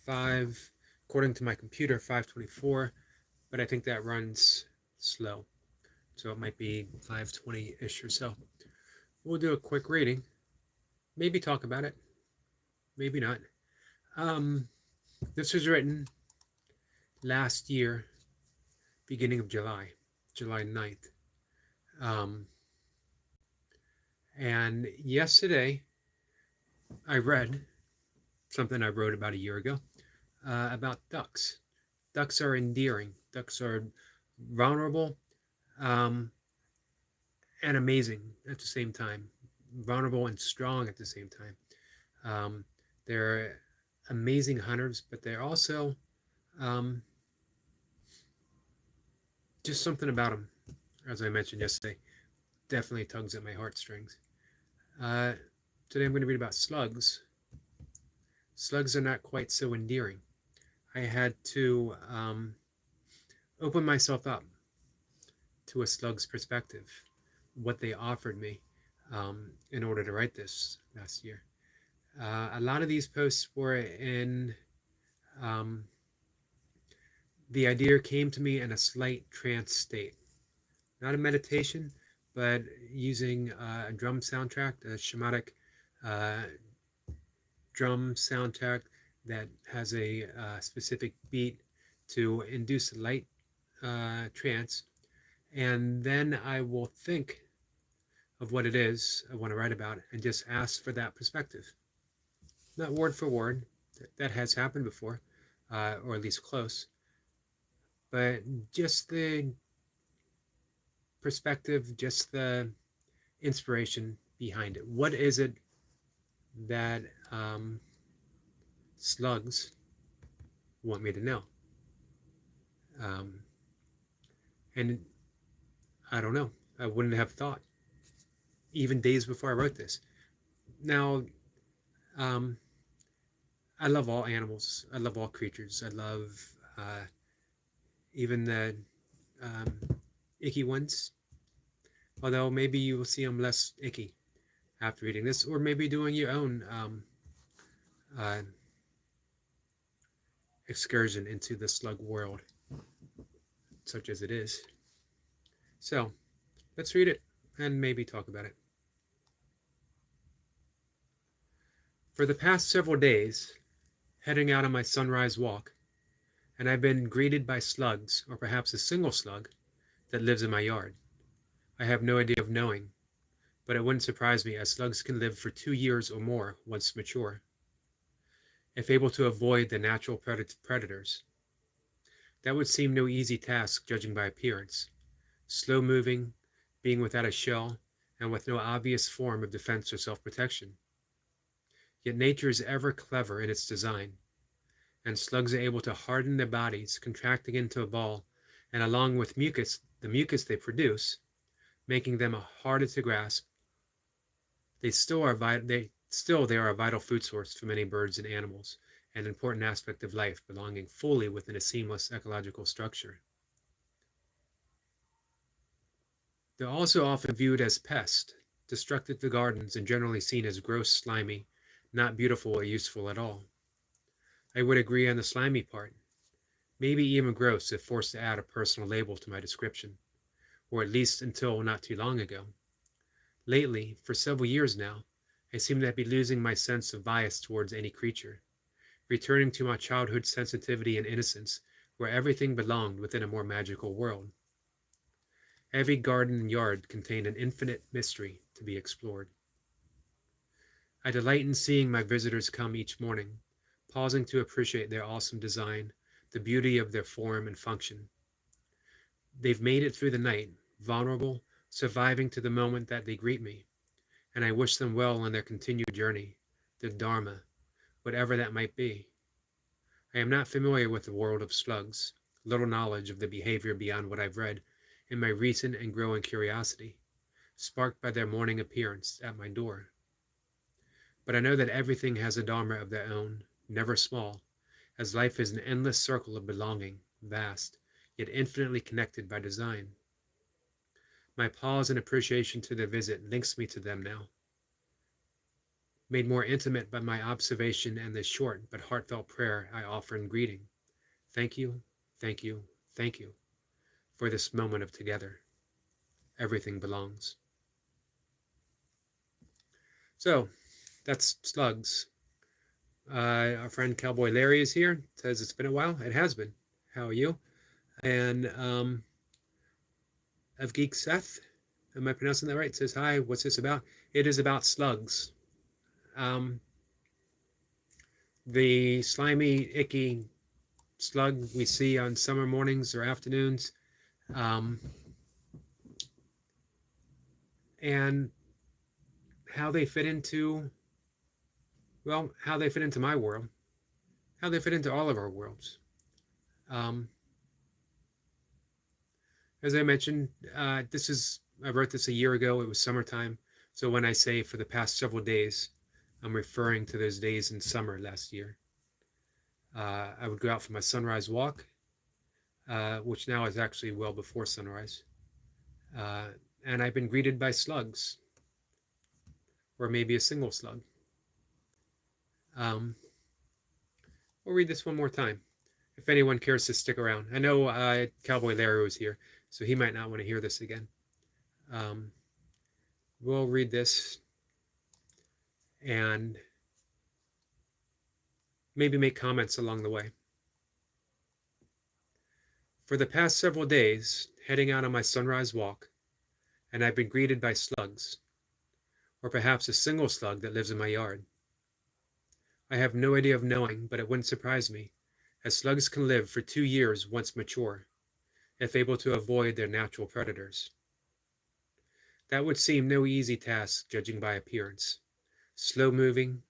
5, according to my computer, 5:24, but I think that runs slow. So it might be 5:20-ish or so. We'll do a quick reading. Maybe talk about it. Maybe not. Um, this was written last year, beginning of July, July 9th. And yesterday, I read something I wrote about a year ago about ducks. Ducks are endearing. Ducks are vulnerable um, and amazing at the same time. Vulnerable and strong at the same time. Um, they're amazing hunters, but they're also um, just something about them, as I mentioned yesterday, definitely tugs at my heartstrings. Uh, Today I'm going to read about slugs. Slugs are not quite so endearing. I had to open myself up to a slug's perspective, what they offered me in order to write this last year. A lot of these posts were in, the idea came to me in a slight trance state. Not a meditation, but using a drum soundtrack, a shamanic drum soundtrack that has a specific beat to induce a light trance. And then I will think of what it is I want to write about and just ask for that perspective. Not word for word, that has happened before, or at least close, but just the perspective, just the inspiration behind it. What is it that slugs want me to know? And I don't know. I wouldn't have thought, even days before I wrote this. Now, I love all animals. I love all creatures. I love even the icky ones. Although maybe you will see them less icky after reading this, or maybe doing your own uh, excursion into the slug world, such as it is. So, let's read it and maybe talk about it. For the past several days, heading out on my sunrise walk, and I've been greeted by slugs, or perhaps a single slug, that lives in my yard. I have no idea of knowing, but it wouldn't surprise me, as slugs can live for 2 years or more once mature, if able to avoid the natural predators. That would seem no easy task, judging by appearance. Slow-moving, being without a shell, and with no obvious form of defense or self-protection. Yet nature is ever clever in its design, and slugs are able to harden their bodies, contracting into a ball, and along with mucus, the mucus they produce, making them harder to grasp. They are a vital food source for many birds and animals, an important aspect of life belonging fully within a seamless ecological structure. They're also often viewed as pests, destructive to gardens, and generally seen as gross, slimy, not beautiful or useful at all. I would agree on the slimy part, maybe even gross if forced to add a personal label to my description, or at least until not too long ago. Lately, for several years now, I seem to be losing my sense of bias towards any creature, returning to my childhood sensitivity and innocence, where everything belonged within a more magical world. Every garden and yard contained an infinite mystery to be explored. I delight in seeing my visitors come each morning, pausing to appreciate their awesome design, the beauty of their form and function. They've made it through the night, vulnerable, surviving to the moment that they greet me, and I wish them well on their continued journey, their dharma, whatever that might be. I am not familiar with the world of slugs, little knowledge of the behavior beyond what I've read in my recent and growing curiosity, sparked by their morning appearance at my door. But I know that everything has a dharma of their own, never small, as life is an endless circle of belonging, vast, yet infinitely connected by design. My pause and appreciation to their visit links me to them now. made more intimate by my observation and the short but heartfelt prayer I offer in greeting. Thank you, thank you, thank you for this moment of together. Everything belongs. So, that's Slugs. Our friend Cowboy Larry is here. Says it's been a while. It has been. How are you? And of Geek Seth, am I pronouncing that right? Says hi. What's this about? It is about slugs. Um, the slimy, icky slug we see on summer mornings or afternoons, um, and how they fit into, well, how they fit into my world, how they fit into all of our worlds. Um, as I mentioned, I wrote this a year ago. It was summertime. So when I say for the past several days, I'm referring to those days in summer last year. I would go out for my sunrise walk, which now is actually well before sunrise. Uh, and I've been greeted by slugs, or maybe a single slug. Um, we'll read this one more time, if anyone cares to stick around. I know Cowboy Larry was here, so he might not want to hear this again. Um, we'll read this and maybe make comments along the way. For the past several days, heading out on my sunrise walk, and I've been greeted by slugs, or perhaps a single slug that lives in my yard. I have no idea of knowing, but it wouldn't surprise me, as slugs can live for 2 years once mature, if able to avoid their natural predators. That would seem no easy task, judging by appearance. Slow-moving,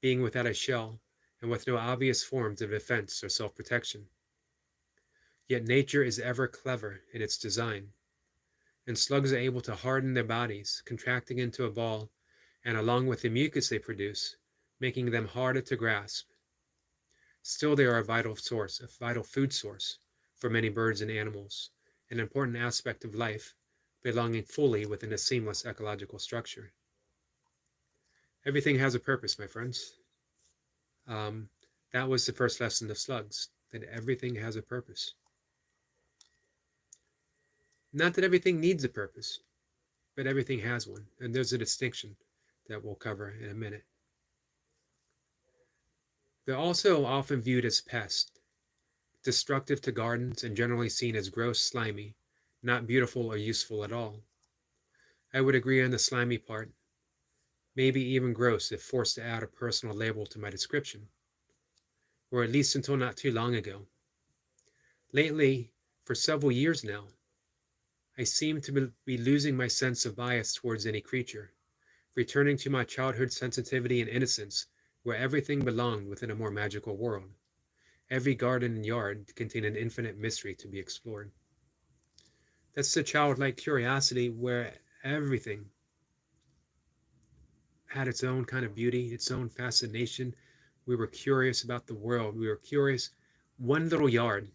being without a shell, and with no obvious forms of defense or self-protection. Yet nature is ever clever in its design, and slugs are able to harden their bodies, contracting into a ball, and along with the mucus they produce, making them harder to grasp. Still, they are a vital food source for many birds and animals, an important aspect of life, belonging fully within a seamless ecological structure. Everything has a purpose, my friends. Um, that was the first lesson of slugs, that everything has a purpose. Not that everything needs a purpose, but everything has one, and there's a distinction that we'll cover in a minute. They're also often viewed as pests, destructive to gardens and generally seen as gross, slimy, not beautiful or useful at all. I would agree on the slimy part, maybe even gross if forced to add a personal label to my description, or at least until not too long ago. Lately, for several years now, I seem to be losing my sense of bias towards any creature, returning to my childhood sensitivity and innocence where everything belonged within a more magical world. Every garden and yard contained an infinite mystery to be explored. That's the childlike curiosity where everything had its own kind of beauty, its own fascination. We were curious about the world. We were curious. One little yard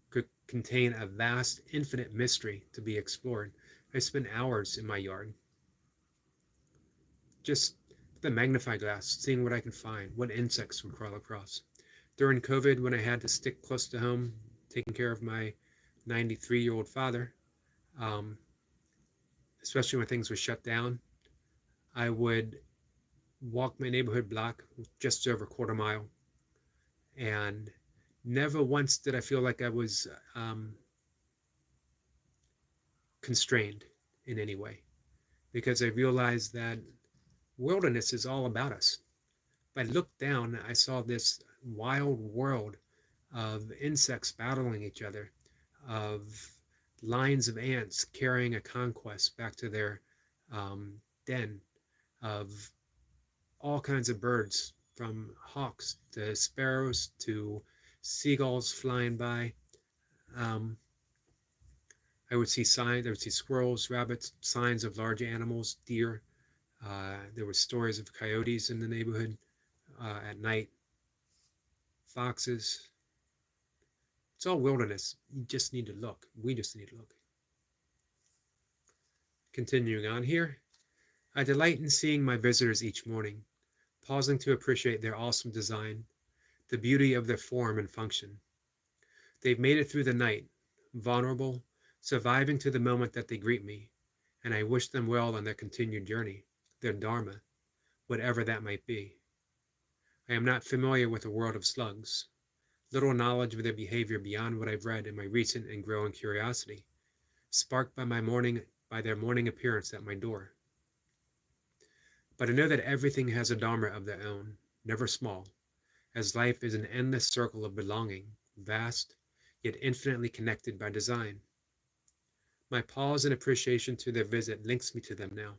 could contain a vast, infinite mystery to be explored. I spent hours in my yard, just with a magnifying glass, seeing what I could find, what insects would crawl across. During COVID, when I had to stick close to home, taking care of my 93-year-old father, um, especially when things were shut down, I would walk my neighborhood block just over a quarter mile, and never once did I feel like I was constrained in any way, because I realized that wilderness is all about us. If I looked down, I saw this wild world of insects battling each other, of lines of ants carrying a conquest back to their den, of all kinds of birds, from hawks to sparrows to seagulls flying by. Um, I would see squirrels, rabbits, signs of large animals, deer. There were stories of coyotes in the neighborhood at night, foxes. It's all wilderness. You just need to look. We just need to look. Continuing on here, I delight in seeing my visitors each morning, pausing to appreciate their awesome design, the beauty of their form and function. They've made it through the night, vulnerable, surviving to the moment that they greet me, and I wish them well on their continued journey, their dharma, whatever that might be. I am not familiar with the world of slugs, little knowledge of their behavior beyond what I've read in my recent and growing curiosity, sparked by their morning appearance at my door. But I know that everything has a dharma of their own, never small, as life is an endless circle of belonging, vast, yet infinitely connected by design. My pause and appreciation to their visit links me to them now,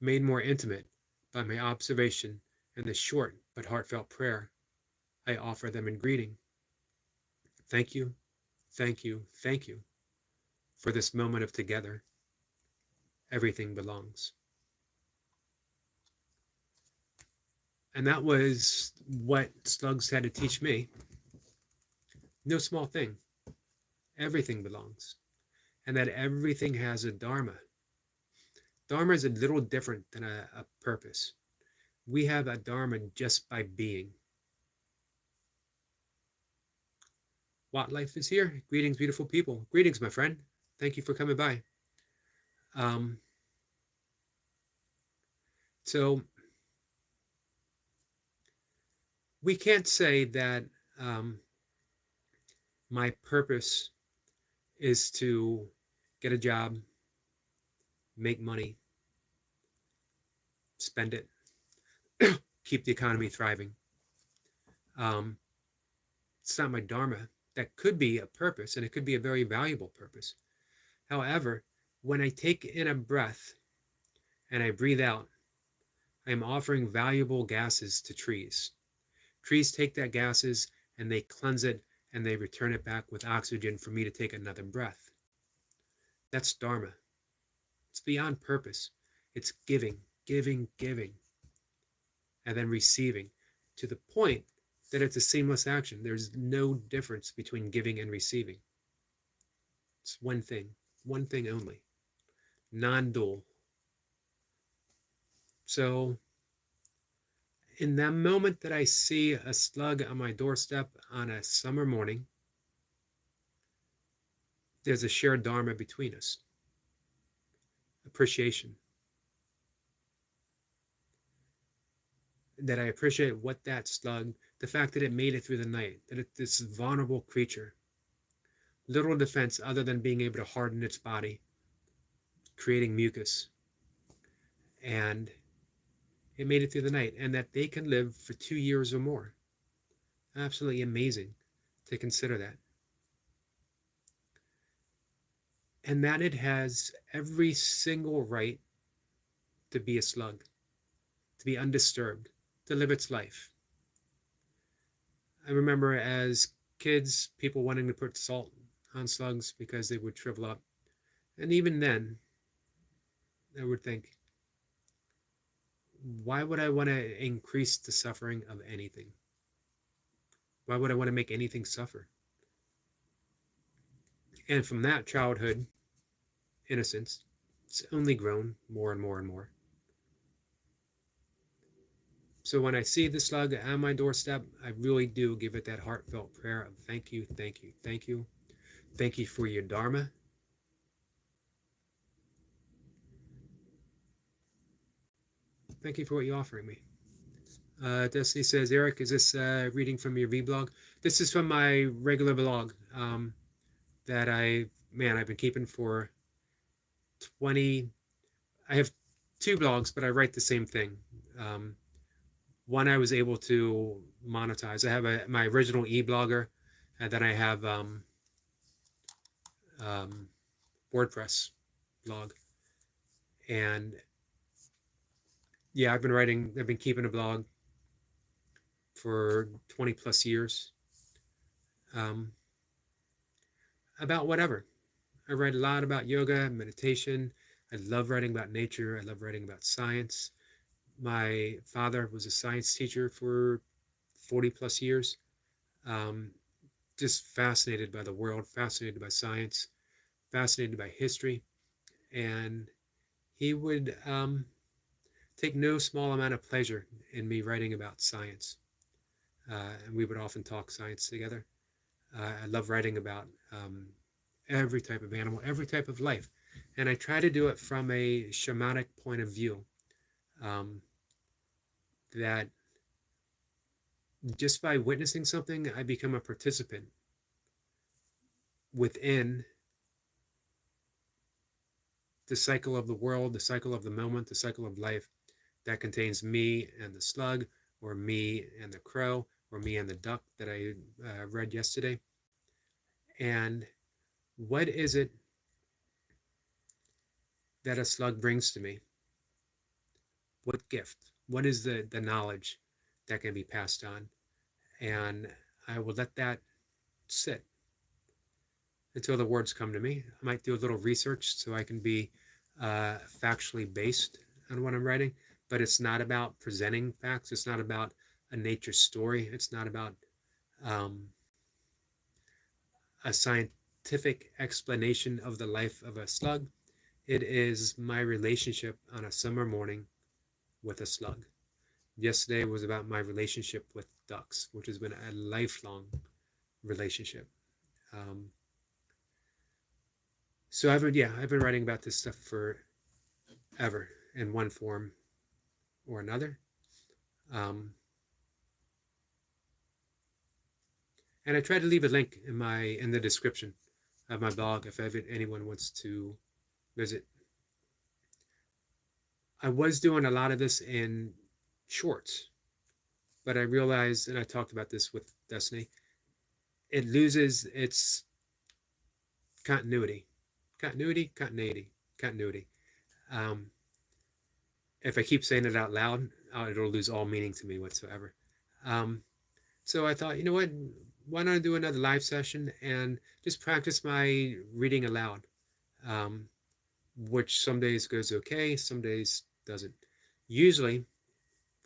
made more intimate by my observation and the short but heartfelt prayer I offer them in greeting. Thank you, thank you, thank you for this moment of together. Everything belongs. And that was what Slugs had to teach me. No small thing. Everything belongs. And that everything has a dharma. Dharma is a little different than a purpose. We have a dharma just by being. What life is here? Greetings, beautiful people. Greetings, my friend. Thank you for coming by. So we can't say that my purpose is to get a job, make money, spend it, keep the economy thriving. It's not my dharma. That could be a purpose, and it could be a very valuable purpose. However, when I take in a breath and I breathe out, I am offering valuable gases to trees. Trees take that gases and they cleanse it and they return it back with oxygen for me to take another breath. That's dharma. It's beyond purpose. It's giving, giving, giving, and then receiving to the point that it's a seamless action. There's no difference between giving and receiving. It's one thing only, non-dual. So in that moment that I see a slug on my doorstep on a summer morning, there's a shared dharma between us. Appreciation. That I appreciate what that slug, the fact that it made it through the night, that it's this vulnerable creature, little defense other than being able to harden its body, creating mucus, and it made it through the night, and that they can live for 2 years or more. Absolutely amazing to consider that. And that it has every single right to be a slug, to be undisturbed, to live its life. I remember as kids, people wanting to put salt on slugs because they would shrivel up. And even then, I would think, why would I want to increase the suffering of anything? Why would I want to make anything suffer? And from that childhood innocence, it's only grown more and more and more. So when I see the slug on my doorstep, I really do give it that heartfelt prayer of thank you, thank you, thank you. Thank you for your dharma. Thank you for what you're offering me. Destiny says, Eric, is this reading from your vlog? This is from my regular blog that I've been keeping for 20. I have 2 blogs, but I write the same thing. One I was able to monetize. I have my original e-blogger, and then I have WordPress blog. And yeah, I've been keeping a blog for 20 plus years about whatever. I write a lot about yoga, meditation. I love writing about nature. I love writing about science. My father was a science teacher for 40 plus years. Just fascinated by the world, fascinated by science, fascinated by history. And he would take no small amount of pleasure in me writing about science. And we would often talk science together. I love writing about every type of animal, every type of life. And I try to do it from a shamanic point of view, um, that just by witnessing something, I become a participant within the cycle of the world, the cycle of the moment, the cycle of life that contains me and the slug, or me and the crow, or me and the duck that I read yesterday. And what is it that a slug brings to me? What gift? What is the knowledge that can be passed on? And I will let that sit until the words come to me. I might do a little research so I can be factually based on what I'm writing, but it's not about presenting facts. It's not about a nature story. It's not about um, a scientific explanation of the life of a slug. It is my relationship on a summer morning with a slug. Yesterday was about my relationship with ducks, which has been a lifelong relationship. Um, so I've been writing about this stuff forever in one form or another. Um, and I try to leave a link in the description of my blog if anyone wants to visit. I was doing a lot of this in shorts, but I realized, and I talked about this with Destiny, it loses its continuity. Continuity. Um, if I keep saying it out loud, it'll lose all meaning to me whatsoever. Um, so I thought, you know what? Why not do another live session and just practice my reading aloud, um, which some days goes okay, some days doesn't. Usually,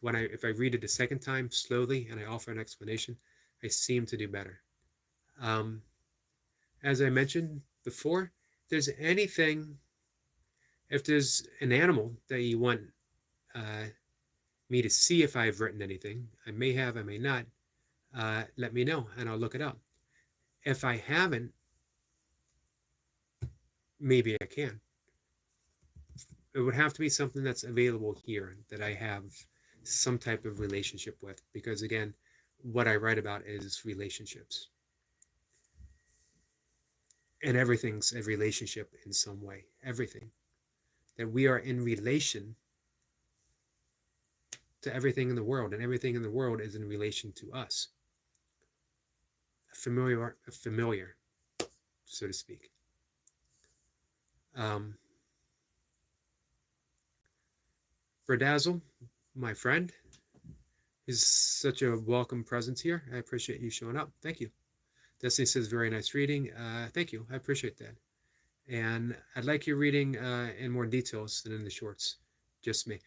if I read it a second time slowly and I offer an explanation, I seem to do better. Um, as I mentioned before, if there's an animal that you want uh, me to see if I've written anything, I may have, I may not, let me know and I'll look it up. If I haven't, maybe I can. It would have to be something that's available here that I have some type of relationship with, because again, what I write about is relationships. And everything's a relationship in some way. Everything. That we are in relation to everything in the world, and everything in the world is in relation to us. Familiar, so to speak. Berdazzle, my friend, is such a welcome presence here. I appreciate you showing up. Thank you. Destiny says, very nice reading. Thank you. I appreciate that. And I'd like your reading in more details than in the shorts. Just me.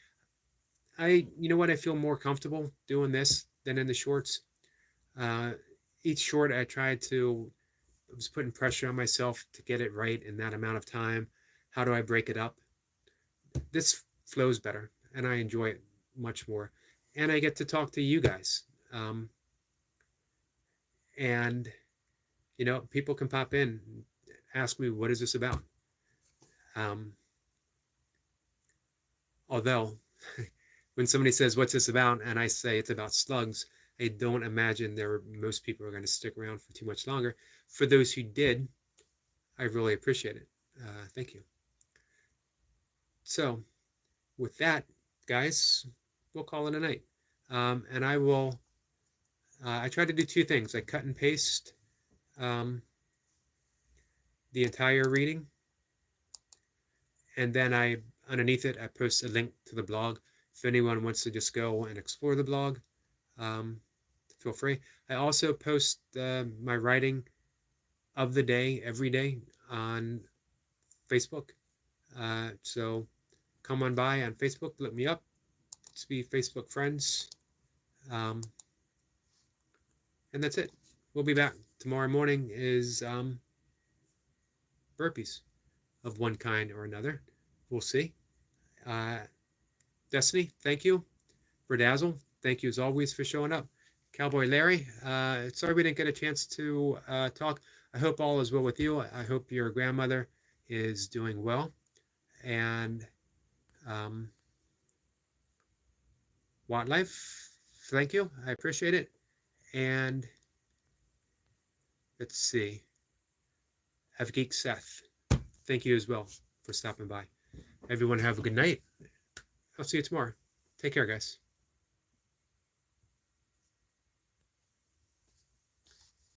You know what? I feel more comfortable doing this than in the shorts. Each short I was putting pressure on myself to get it right in that amount of time. How do I break it up? This flows better, and I enjoy it much more. And I get to talk to you guys. And, people can pop in, ask me, what is this about? Although, when somebody says, what's this about? And I say it's about slugs, I don't imagine most people are going to stick around for too much longer. For those who did, I really appreciate it. Thank you. So, with that, guys, we'll call it a night. And I try to do two things. I cut and paste the entire reading, and then underneath it, I post a link to the blog. If anyone wants to just go and explore the blog, feel free. I also post my writing of the day every day on Facebook. So come on by on Facebook, look me up. Let's be Facebook friends. And that's it. We'll be back. Tomorrow morning is burpees of one kind or another. We'll see. Destiny, thank you. Verdazzle, thank you as always for showing up. Cowboy Larry, sorry we didn't get a chance to talk. I hope all is well with you. I hope your grandmother is doing well. And um, Wildlife, thank you. I appreciate it. And let's see. Have Geek Seth, thank you as well for stopping by. Everyone have a good night. I'll see you tomorrow. Take care, guys.